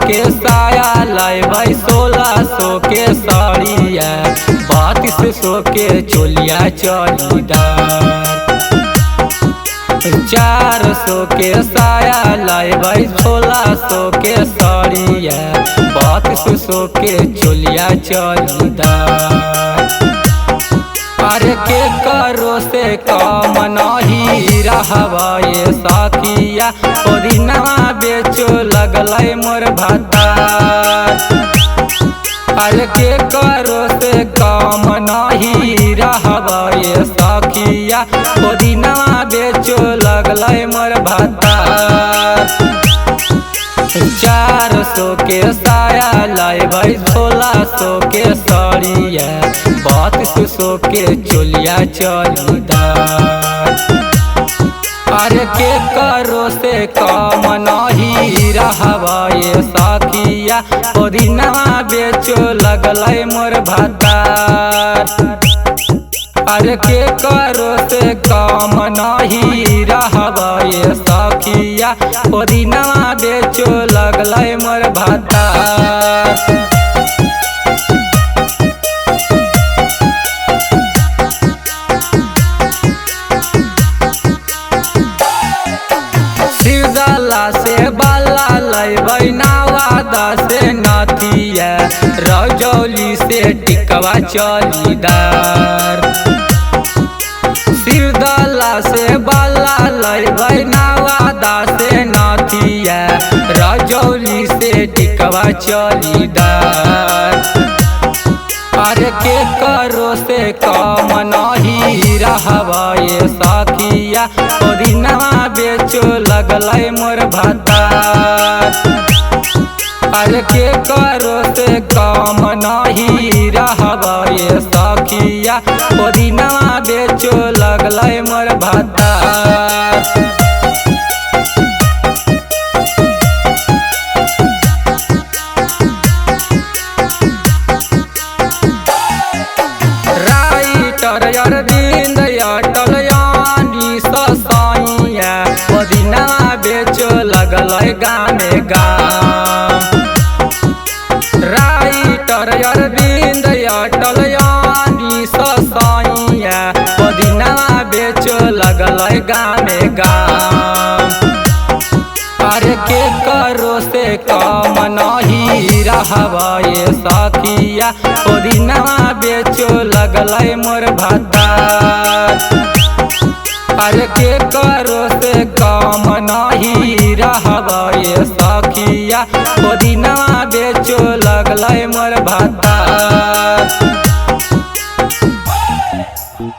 के साया लाइबै 1600 के साड़िया 3200 के चोलिया चौलीदार 400 के साया लाइबै 1600 के साड़िया 3200 के चोलिया चौलीदार। अरे के करो से काम नहीं रहबा ये साखिया पुदीनवा बेचो लगलै मोर भतार। अरे के करो से काम नहीं रहबा ये साखिया पुदीनवा बेचो लगलै मोर भतार। 400 के साया लाइबै 1600 के साड़िया 3200 के चोलिया चौलीदार। अरे के करो से काम नहीं रहबा ये साखिया पुदीनवा बेचो लगलै मोर भतार। अरे के करो से काम नहीं रहबा ये साखिया पुदीनवा बेचो लगलै मोर भतार। शिवदला से बाला लैबै नवादा से नथिया रजौली से टिकवा चौलीदार। शिवदला से बाला लैबै नवादा से नथिया रजौली से टिकवा चौलीदार। अरे के करो से काम नहीं रहबा ये साखिया पुदीनवा बेचो लगलै मोर भतार। अरे के करो से काम नहीं रहबा ये साखिया पुदीनवा बेचो लगलै मोर भतार। अरविंद अटल यानी ससाइया पुदीनवा बेचो लगलै गामे गाम। राइटर अरविंद अटल यानी ससाइया पुदीनवा बेचो लगलै गामे गाम। अरे के करो से काम नहीं रहबा ये साखिया पुदीनवा बेचो लगलै मोर भतार। अरे के करो से काम नहीं रहबा ये साखिया पुदीनवा बेचो लगलै मोर भतार।